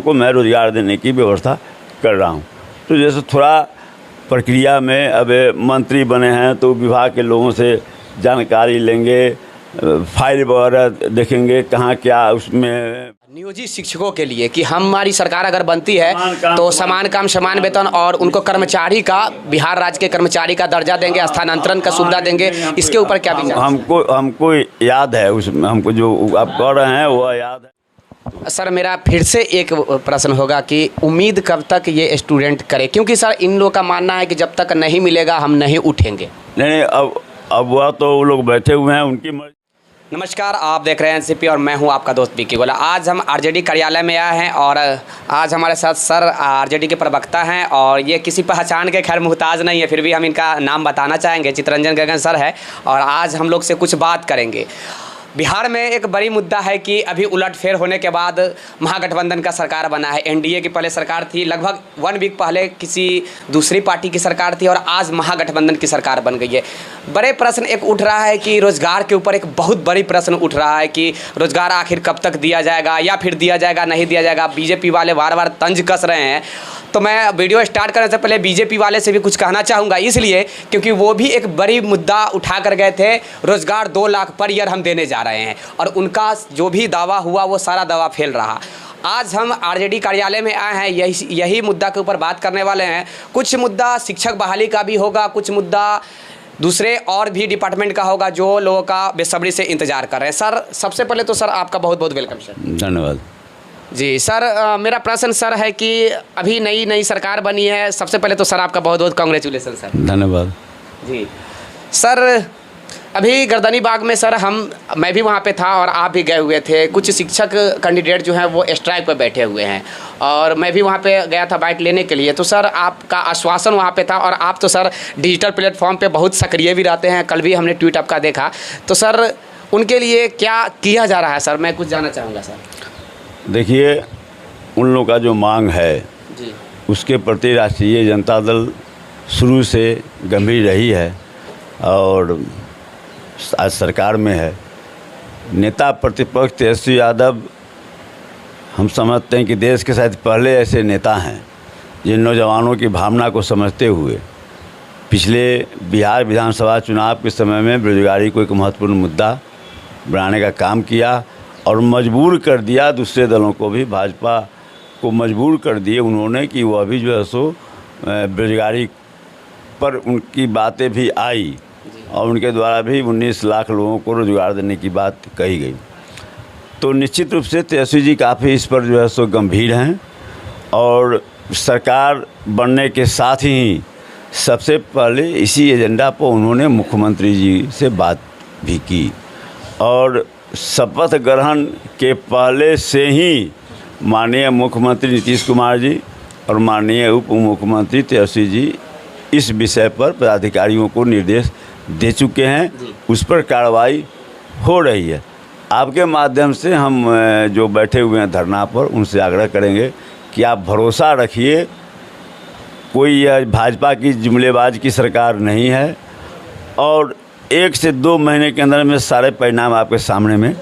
को मैं रोज़गार देने की व्यवस्था कर रहा हूँ। तो जैसे थोड़ा प्रक्रिया में अब मंत्री बने हैं तो विभाग के लोगों से जानकारी लेंगे, फाइल वगैरह देखेंगे कहाँ क्या उसमें। नियोजित शिक्षकों के लिए कि हमारी सरकार अगर बनती है तो समान काम समान वेतन और उनको कर्मचारी का, बिहार राज्य के कर्मचारी का दर्जा देंगे, स्थानांतरण का सुविधा देंगे, इसके ऊपर क्या विचार? हमको याद है, उसमें हमको जो आप कह रहे हैं वो याद है। सर मेरा फिर से एक प्रश्न होगा कि उम्मीद कब तक ये स्टूडेंट करे, क्योंकि सर इन लोगों का मानना है कि जब तक नहीं मिलेगा हम नहीं उठेंगे। नहीं, अब वह तो वो लोग बैठे हुए हैं, उनकी मर्जी। नमस्कार, आप देख रहे हैं एनसीपी और मैं हूं आपका दोस्त विक्की गोला। आज हम आरजेडी कार्यालय में आए हैं और आज हमारे साथ सर आरजेडी के प्रवक्ता हैं और ये किसी पहचान के खैर मुहताज नहीं है, फिर भी हम इनका नाम बताना चाहेंगे। चितरंजन गगन सर है और आज हम लोग से कुछ बात करेंगे। बिहार में एक बड़ी मुद्दा है कि अभी उलटफेर होने के बाद महागठबंधन का सरकार बना है। एनडीए की पहले सरकार थी, लगभग 1 वीक पहले किसी दूसरी पार्टी की सरकार थी और आज महागठबंधन की सरकार बन गई है। बड़े प्रश्न एक उठ रहा है कि रोज़गार के ऊपर एक बहुत बड़ी प्रश्न उठ रहा है कि रोज़गार आखिर कब तक दिया जाएगा या फिर दिया जाएगा नहीं दिया जाएगा। बीजेपी वाले बार बार तंज कस रहे हैं। तो मैं वीडियो स्टार्ट करने से पहले बीजेपी वाले से भी कुछ कहना चाहूँगा, इसलिए क्योंकि वो भी एक बड़ी मुद्दा उठा कर गए थे। रोज़गार 2 लाख पर ईयर हम देने जा रहे हैं और उनका जो भी दावा हुआ वो सारा दावा फेल रहा। आज हम आरजेडी कार्यालय में आए हैं, यही मुद्दा के ऊपर बात करने वाले हैं। कुछ मुद्दा शिक्षक बहाली का भी होगा, कुछ मुद्दा दूसरे और भी डिपार्टमेंट का होगा जो लोगों का बेसब्री से इंतजार कर रहे हैं। सर सबसे पहले तो सर आपका बहुत बहुत वेलकम सर। धन्यवाद जी सर। मेरा प्रश्न सर है कि अभी नई सरकार बनी है, सबसे पहले तो सर आपका बहुत बहुत कांग्रेचुलेसन सर। धन्यवाद जी सर। अभी गर्दनी बाग में सर मैं भी वहाँ पे था और आप भी गए हुए थे। कुछ शिक्षक कैंडिडेट जो हैं वो स्ट्राइक पे बैठे हुए हैं और मैं भी वहाँ पे गया था बाइट लेने के लिए। तो सर आपका आश्वासन वहाँ पे था और आप तो सर डिजिटल प्लेटफॉर्म पे बहुत सक्रिय भी रहते हैं, कल भी हमने ट्वीट आपका देखा। तो सर उनके लिए क्या किया जा रहा है सर, मैं कुछ जानना चाहूँगा सर। देखिए, उन लोगों का जो मांग है जी, उसके प्रति राष्ट्रीय जनता दल शुरू से गंभीर रही है और आज सरकार में है। नेता प्रतिपक्ष तेजस्वी यादव, हम समझते हैं कि देश के शायद पहले ऐसे नेता हैं जिन नौजवानों की भावना को समझते हुए पिछले बिहार विधानसभा चुनाव के समय में बेरोजगारी को एक महत्वपूर्ण मुद्दा बनाने का काम किया और मजबूर कर दिया दूसरे दलों को भी, भाजपा को मजबूर कर दिए उन्होंने कि वो अभी जो है सो बेरोजगारी पर उनकी बातें भी आई और उनके द्वारा भी 19 लाख लोगों को रोज़गार देने की बात कही गई। तो निश्चित रूप से तेजस्वी जी काफ़ी इस पर जो है सो गंभीर हैं और सरकार बनने के साथ ही सबसे पहले इसी एजेंडा पर उन्होंने मुख्यमंत्री जी से बात भी की और शपथ ग्रहण के पहले से ही माननीय मुख्यमंत्री नीतीश कुमार जी और माननीय उप मुख्यमंत्री तेजस्वी जी इस विषय पर पदाधिकारियों को निर्देश दे चुके हैं, उस पर कार्रवाई हो रही है। आपके माध्यम से हम जो बैठे हुए हैं धरना पर उनसे आग्रह करेंगे कि आप भरोसा रखिए, कोई यह भाजपा की जुमलेबाज की सरकार नहीं है और 1 से 2 महीने के अंदर में सारे परिणाम आपके सामने में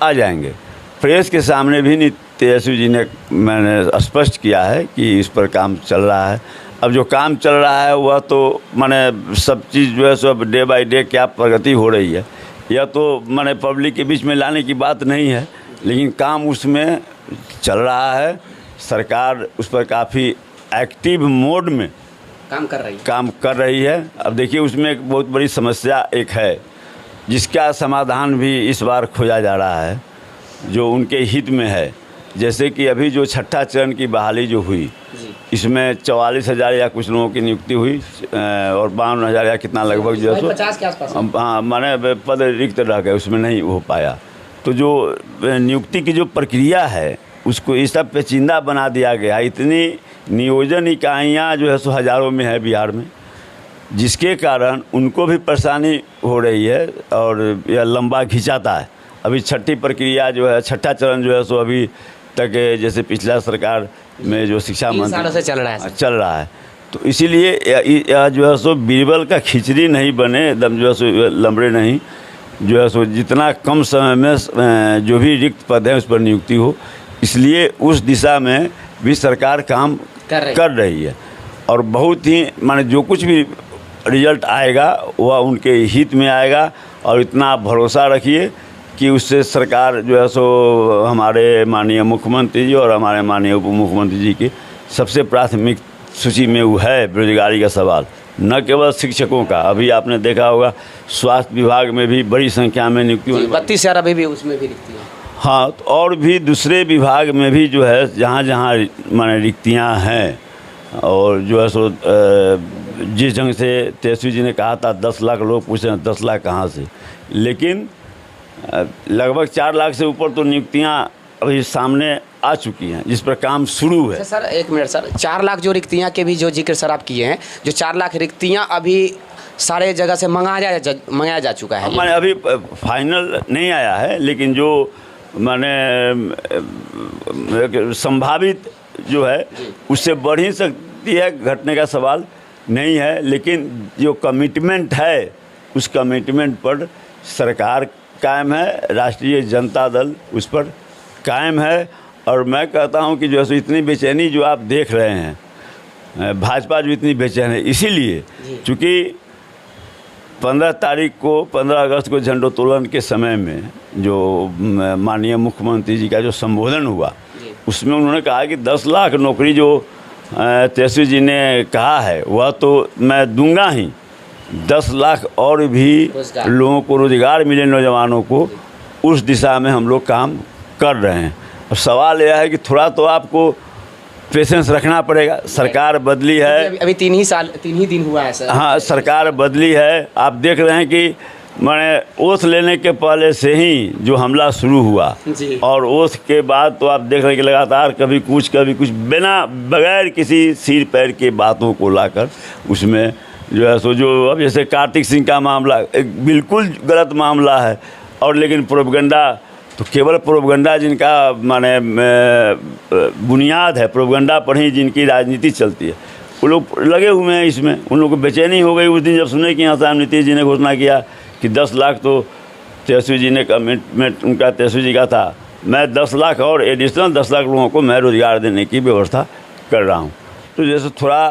आ जाएंगे। प्रेस के सामने भी तेजस्वी जी ने मैंने स्पष्ट किया है कि इस पर काम चल रहा है। अब जो काम चल रहा है वह तो माने सब चीज़ जो है सब डे बाय डे क्या प्रगति हो रही है, यह तो माने पब्लिक के बीच में लाने की बात नहीं है, लेकिन काम उसमें चल रहा है। सरकार उस पर काफ़ी एक्टिव मोड में काम कर रही है। अब देखिए, उसमें एक बहुत बड़ी समस्या एक है जिसका समाधान भी इस बार खोजा जा रहा है जो उनके हित में है। जैसे कि अभी जो 6ठा चरण की बहाली जो हुई, इसमें 44,000 या कुछ लोगों की नियुक्ति हुई और 52,000 या कितना लगभग जो है 50 के आसपास, हाँ माने पद रिक्त रह गए, उसमें नहीं हो पाया। तो जो नियुक्ति की जो प्रक्रिया है उसको इस सब पेचीदा बना दिया गया। इतनी नियोजन इकाइयाँ जो है सो हज़ारों में है बिहार में, जिसके कारण उनको भी परेशानी हो रही है और यह लंबा खिंचाता है। अभी 6ठी प्रक्रिया जो है, 6ठा चरण जो है सो अभी तक जैसे पिछला सरकार में जो शिक्षा मंत्री से चल रहा है। तो इसीलिए यह जो है सो बीरबल का खिचड़ी नहीं बने, एकदम जो है सो लंबड़े नहीं, जो है सो जितना कम समय में जो भी रिक्त पद हैं उस पर नियुक्ति हो, इसलिए उस दिशा में भी सरकार काम कर रही है और बहुत ही माने जो कुछ भी रिजल्ट आएगा वह उनके हित में आएगा। और इतना आप भरोसा रखिए कि उससे सरकार जो है सो हमारे माननीय मुख्यमंत्री जी और हमारे माननीय उप मुख्यमंत्री जी की सबसे प्राथमिक सूची में वो है बेरोजगारी का सवाल। न केवल शिक्षकों का, अभी आपने देखा होगा स्वास्थ्य विभाग में भी बड़ी संख्या में नियुक्ति 32,000 अभी भी उसमें भी रिक्तियाँ। हाँ, तो और भी दूसरे विभाग में भी जो है जहाँ जहाँ माने रिक्तियाँ हैं और जो है सो जिस ढंग से तेजस्वी जी ने कहा था 10 लाख लोग पूछे हैं 10 लाख कहाँ से, लेकिन लगभग 4 लाख से ऊपर तो नियुक्तियाँ अभी सामने आ चुकी हैं जिस पर काम शुरू है। सर 1 मिनट सर, 4 लाख जो रिक्तियाँ के भी जो जिक्र सर आप किए हैं, जो 4 लाख रिक्तियाँ अभी सारे जगह से मंगाया जा चुका है। मैंने अभी फाइनल नहीं आया है, लेकिन जो माने संभावित जो है उससे बढ़ ही सकती है, घटने का सवाल नहीं है। लेकिन जो कमिटमेंट है उस कमिटमेंट पर सरकार कायम है, राष्ट्रीय जनता दल उस पर कायम है। और मैं कहता हूं कि जो है इतनी बेचैनी जो आप देख रहे हैं, भाजपा जो इतनी बेचैन है इसीलिए चूँकि 15 तारीख को 15 अगस्त को झंडोत्तोलन के समय में जो माननीय मुख्यमंत्री जी का जो संबोधन हुआ उसमें उन्होंने कहा कि 10 लाख नौकरी जो तेजस्वी जी ने कहा है वह तो मैं दूंगा ही, 10 लाख और भी लोगों को रोज़गार मिले, नौजवानों को, उस दिशा में हम लोग काम कर रहे हैं। और सवाल यह है कि थोड़ा तो आपको पेशेंस रखना पड़ेगा। सरकार बदली है, अभी 3 ही दिन हुआ है सर। हाँ, सरकार बदली है। आप देख रहे हैं कि मैंने ओथ लेने के पहले से ही जो हमला शुरू हुआ और ओथ के बाद तो आप देख रहे हैं कि लगातार कभी कुछ बगैर किसी सिर पैर के बातों को लाकर उसमें जो है सो जो अब जैसे कार्तिक सिंह का मामला एक बिल्कुल गलत मामला है। और लेकिन प्रोपगंडा तो केवल प्रोपगंडा जिनका माने बुनियाद है, प्रोपगंडा पर ही जिनकी राजनीति चलती है, वो लोग लगे हुए हैं इसमें। उन लोगों को बेचैनी हो गई उस दिन जब सुने कि यहाँ से नीतीश जी ने घोषणा किया कि 10 लाख तो तेजस्वी जी ने कमिटमेंट उनका तेजस्वी जी का था, मैं 10 लाख और एडिशनल 10 लाख लोगों को मैं रोज़गार देने की व्यवस्था कर रहा हूँ। तो जैसे थोड़ा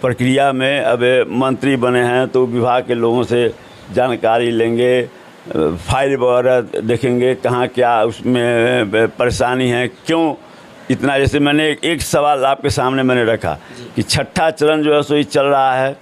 प्रक्रिया में अब मंत्री बने हैं तो विभाग के लोगों से जानकारी लेंगे, फाइल वगैरह देखेंगे कहाँ क्या उसमें परेशानी है, क्यों इतना। जैसे मैंने एक सवाल आपके सामने मैंने रखा कि 6ठा चरण जो है सो ये चल रहा है,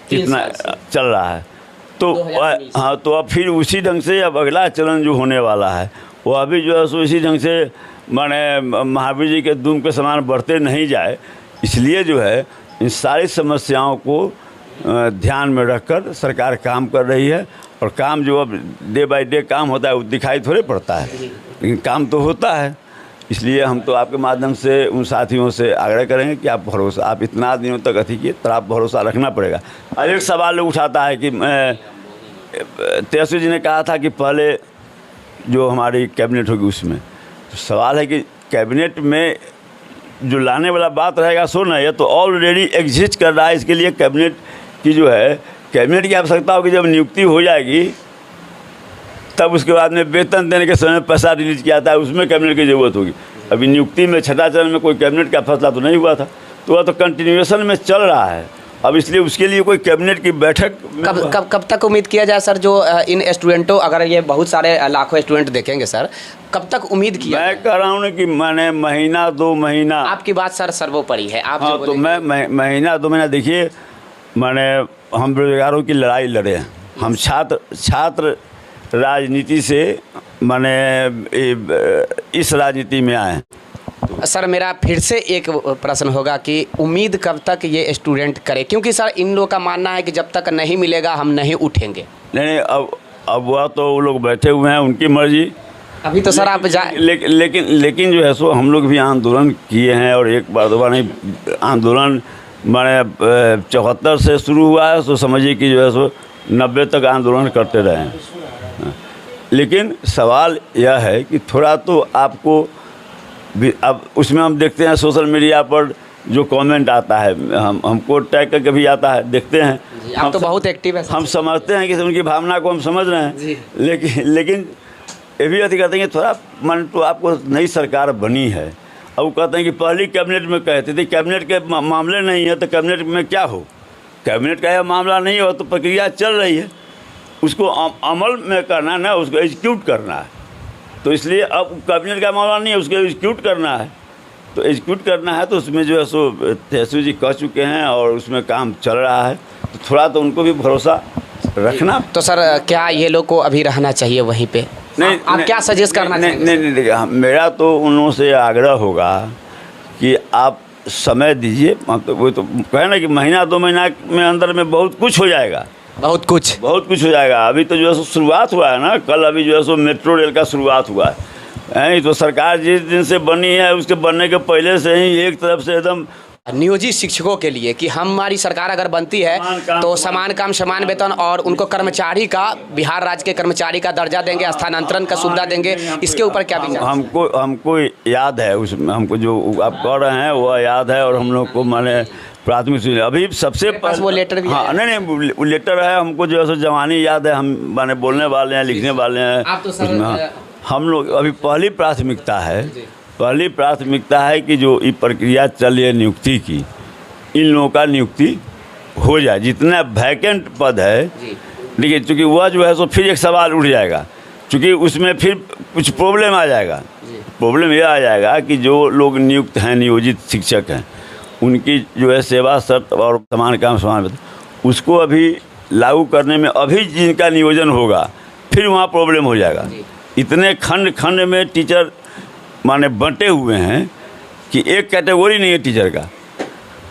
कितना चल रहा है, तो हाँ, तो अब फिर उसी ढंग से अब अगला चरण जो होने वाला है वो अभी जो है सो इसी ढंग से माने महावीर जी के दुम के समान बढ़ते नहीं जाए, इसलिए जो है इन सारी समस्याओं को ध्यान में रखकर सरकार काम कर रही है। और काम जो अब डे बाय डे काम होता है वो दिखाई थोड़े पड़ता है, लेकिन काम तो होता है। इसलिए हम तो आपके माध्यम से उन साथियों से आग्रह करेंगे कि आप इतना दिनों तक अथी किए तो आप भरोसा रखना पड़ेगा। और एक सवाल उठाता है कि तेजस्वी जी ने कहा था कि पहले जो हमारी कैबिनेट होगी उसमें, तो सवाल है कि कैबिनेट में जो लाने वाला बात रहेगा सो ना, ये तो ऑलरेडी एग्जिस्ट कर रहा है। इसके लिए कैबिनेट की जो है कैबिनेट की आवश्यकता होगी, जब नियुक्ति हो जाएगी तब उसके बाद में वेतन देने के समय पैसा रिलीज किया था, उसमें कैबिनेट की ज़रूरत होगी। अभी नियुक्ति में 6ठा चरण में कोई कैबिनेट का फैसला तो नहीं हुआ था, तो वह तो कंटिन्यूएशन में चल रहा है अब, इसलिए उसके लिए कोई कैबिनेट की बैठक कब तक उम्मीद किया जाए सर? जो इन स्टूडेंटों, अगर ये बहुत सारे लाखों स्टूडेंट देखेंगे सर, कब तक उम्मीद किया? मैं कह रहा हूँ ना कि मैंने महीना 2 महीना, आपकी बात सर सर्वोपरि है, आप हाँ, तो मैं महीना 2 महीना, देखिए मैंने हम बेरोजगारों की लड़ाई लड़े हैं, हम छात्र राजनीति से माने इस राजनीति में आए हैं। सर मेरा फिर से एक प्रश्न होगा कि उम्मीद कब तक ये स्टूडेंट करे, क्योंकि सर इन लोगों का मानना है कि जब तक नहीं मिलेगा हम नहीं उठेंगे। नहीं, अब वह तो वो लोग बैठे हुए हैं, उनकी मर्जी। अभी तो सर आप लेकिन जो है सो हम लोग भी आंदोलन किए हैं, और एक बार 2 बार नहीं, आंदोलन माने 74 से शुरू हुआ है, तो समझिए कि जो है सो 90 तक आंदोलन करते रहे हैं। लेकिन सवाल यह है कि थोड़ा तो आपको भी, अब उसमें हम देखते हैं सोशल मीडिया पर जो कमेंट आता है, हमको टैग करके भी आता है, देखते हैं। आप तो बहुत एक्टिव है। हम समझते हैं कि उनकी भावना को हम समझ रहे हैं, लेकिन ये भी अति कहते हैं कि थोड़ा मान तो आपको नई सरकार बनी है, अब वो कहते हैं कि पहली कैबिनेट में कहते थे कैबिनेट के मामले नहीं है तो कैबिनेट में क्या हो, कैबिनेट का यह मामला नहीं हो तो प्रक्रिया चल रही है, उसको अमल में करना ना, उसको एग्जीक्यूट करना है। तो इसलिए अब कैबिनेट का मामला नहीं है, उसको एग्जीक्यूट करना है। तो एग्जीक्यूट करना है तो उसमें जो है सो तेजस्वी जी कह चुके हैं और उसमें काम चल रहा है, तो थोड़ा तो उनको भी भरोसा रखना। तो सर क्या ये लोग को अभी रहना चाहिए वहीं पे? नहीं, आप क्या सजेस्ट करना चाहेंगे? नहीं, देखिए मेरा तो उन लोगों से आग्रह होगा कि आप समय दीजिए, मतलब वो तो कहे ना कि महीना 2 महीना में अंदर में बहुत कुछ हो जाएगा, बहुत कुछ हो जाएगा। अभी तो जो है सो शुरुआत हुआ है ना, कल अभी जो है सो मेट्रो रेल का शुरुआत हुआ है। तो सरकार जिस दिन से बनी है उसके बनने के पहले से ही एक तरफ से एकदम नियोजित शिक्षकों के लिए कि हमारी सरकार अगर बनती है तो समान काम समान वेतन और उनको कर्मचारी का, बिहार राज्य के कर्मचारी का दर्जा देंगे, स्थानांतरण का सुविधा देंगे, इसके ऊपर क्या विचार? हमको याद है, उसमें हमको जो आप कह रहे हैं वह याद है और हम लोग को माने प्राथमिक सुविधा अभी सबसे पास वो लेटर भी हाँ, नहीं वो लेटर है, हमको जो है सो जवानी याद है, हम माने बोलने वाले हैं, लिखने वाले हैं। आप तो सर हम लोग अभी पहली प्राथमिकता है कि जो ये प्रक्रिया चल रही है नियुक्ति की, इन लोगों का नियुक्ति हो जाए, जितना वैकेंट पद है। देखिए चूँकि वह जो है सो फिर एक सवाल उठ जाएगा, चूँकि उसमें फिर कुछ प्रॉब्लम आ जाएगा। प्रॉब्लम यह आ जाएगा कि जो लोग नियुक्त हैं, नियोजित शिक्षक हैं, उनकी जो है सेवा शर्त और समान काम समान वेतन, उसको अभी लागू करने में अभी जिनका नियोजन होगा फिर वहाँ प्रॉब्लम हो जाएगा। इतने खंड खंड में टीचर माने बंटे हुए हैं कि एक कैटेगरी नहीं है टीचर का।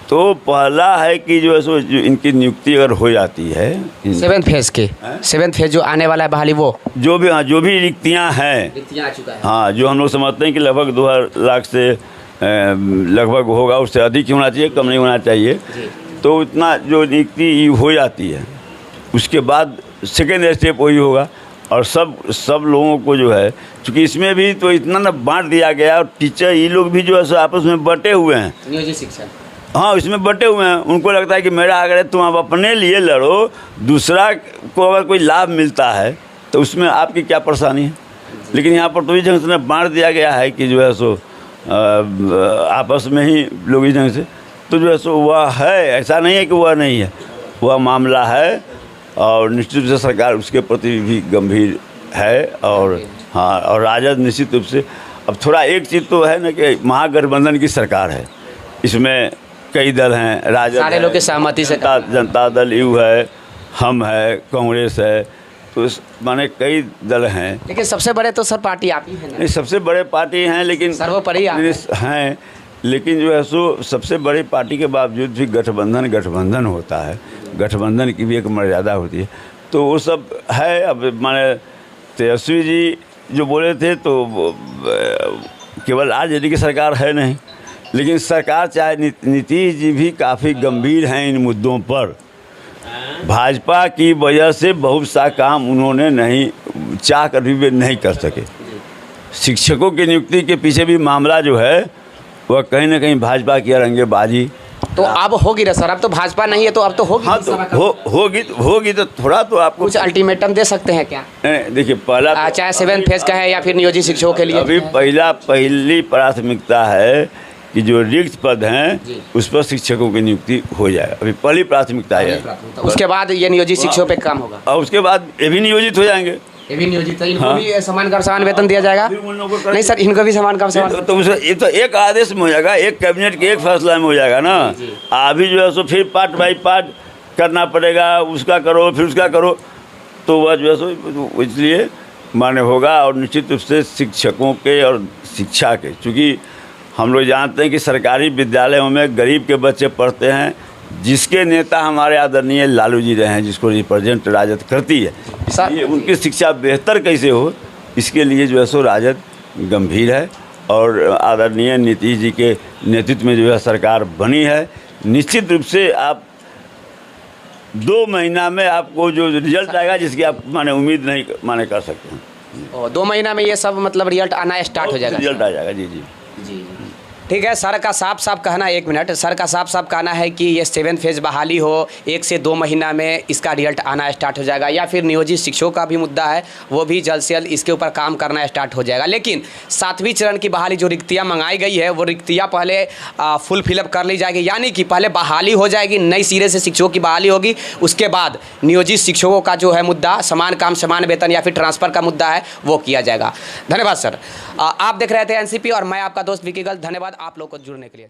तो पहला है कि जो है सो जो इनकी नियुक्ति अगर हो जाती है 7th फेज जो आने वाला है बहाली, वो जो भी रिक्तियाँ हैं, आ चुका है। हाँ, जो हम लोग समझते हैं कि लगभग 2 लाख से लगभग होगा, उससे अधिक ही होना चाहिए, कम नहीं होना चाहिए। तो इतना जो नियुक्ति हो जाती है उसके बाद सेकेंड स्टेप वही होगा और सब लोगों को जो है, क्योंकि इसमें भी तो इतना ना बांट दिया गया और टीचर ये लोग भी जो है सो आपस में बटे हुए हैं, नियोजित शिक्षक, हाँ, इसमें बटे हुए हैं। उनको लगता है कि मेरा अगर तुम आप अपने लिए लड़ो, दूसरा को अगर कोई लाभ मिलता है तो उसमें आपकी क्या परेशानी है। लेकिन यहाँ पर तो इस ढंग से बांट दिया गया है कि जो है सो आपस में ही लोग इस ढंग से, तो जो है सो वह है, ऐसा नहीं है कि वह नहीं है, वह मामला है और निश्चित रूप से सरकार उसके प्रति भी गंभीर है। और हाँ, और राजद निश्चित रूप से अब थोड़ा एक चीज़ तो है ना कि महागठबंधन की सरकार है, इसमें कई दल हैं, राजद, सारे लोग की सहमति से, जनता दल यू है, हम है, कांग्रेस है, तो माने कई दल हैं। लेकिन सबसे बड़े तो सर पार्टी आप ही हैं ना? नहीं, सबसे बड़े पार्टी हैं, लेकिन सर्वोपरि हैं, लेकिन जो है सो सबसे बड़ी पार्टी के बावजूद भी गठबंधन होता है, गठबंधन की भी एक मर्यादा होती है। तो वो सब है। अब माने तेजस्वी जी जो बोले थे तो केवल आरजेडी की सरकार है नहीं, लेकिन सरकार चाहे नीतीश जी भी काफ़ी गंभीर हैं इन मुद्दों पर। भाजपा की वजह से बहुत सा काम उन्होंने नहीं चाह कर भी नहीं कर सके। शिक्षकों की नियुक्ति के पीछे भी मामला जो है वह कहीं ना कहीं भाजपा की अरंगेबाजी। तो अब होगी ना सर, अब तो भाजपा नहीं है तो अब तो होगी। हाँ, तो होगी तो थोड़ा तो आपको कुछ अल्टीमेटम दे सकते हैं क्या? देखिए पहला चाहे 7th फेज का है या फिर नियोजित शिक्षकों के लिए, अभी पहली प्राथमिकता है कि जो रिक्त पद हैं उस पर शिक्षकों की नियुक्ति हो जाए। अभी पहली प्राथमिकता है। उसके बाद ये नियोजित शिक्षकों पे काम होगा और उसके बाद ये भी नियोजित हो जाएंगे। ये भी नियोजित है, इनको भी समान का समान वेतन दिया जाएगा? नहीं सर, इनको भी समान का समान। तो ये तो एक आदेश में हो जाएगा, एक कैबिनेट के एक फैसला में हो जाएगा ना। अभी जो है सो फिर पार्ट बाई पार्ट करना पड़ेगा, उसका करो फिर उसका करो, तो वह जो है सो इसलिए मान्य होगा। और निश्चित रूप से शिक्षकों के और शिक्षा के, चूँकि हम लोग जानते हैं कि सरकारी विद्यालयों में गरीब के बच्चे पढ़ते हैं, जिसके नेता हमारे आदरणीय लालू जी रहे हैं, जिसको रिप्रेजेंट राजद करती है, इसलिए उनकी शिक्षा बेहतर कैसे हो, इसके लिए जो है सो राजद गंभीर है। और आदरणीय नीतीश जी के नेतृत्व में जो है सरकार बनी है। निश्चित रूप से आप 2 महीना में आपको जो रिजल्ट आएगा, जिसकी आप माने उम्मीद नहीं माने कर सकते हैं। 2 महीना में ये सब मतलब रिजल्ट आना स्टार्ट हो जाएगा? रिजल्ट आ जाएगा। जी जी जी। ठीक है, सर का साफ साफ कहना, एक मिनट, सर का साफ साफ कहना है कि ये 7th फेज़ बहाली हो 1 से 2 महीना में इसका रिजल्ट आना स्टार्ट हो जाएगा, या फिर नियोजित शिक्षकों का भी मुद्दा है, वो भी जल्द से जल्द इसके ऊपर काम करना स्टार्ट हो जाएगा। लेकिन 7वीं चरण की बहाली जो रिक्तियाँ मंगाई गई है वो रिक्तियाँ पहले फुल फिलअप कर ली जाएगी, यानी कि पहले बहाली हो जाएगी, नई सिरे से शिक्षकों की बहाली होगी, उसके बाद नियोजित शिक्षकों का जो है मुद्दा समान काम समान वेतन या फिर ट्रांसफ़र का मुद्दा है वो किया जाएगा। धन्यवाद सर। आप देख रहे थे एनसीपी और मैं आपका दोस्त विकी गर्ल। धन्यवाद आप लोग को जुड़ने के लिए।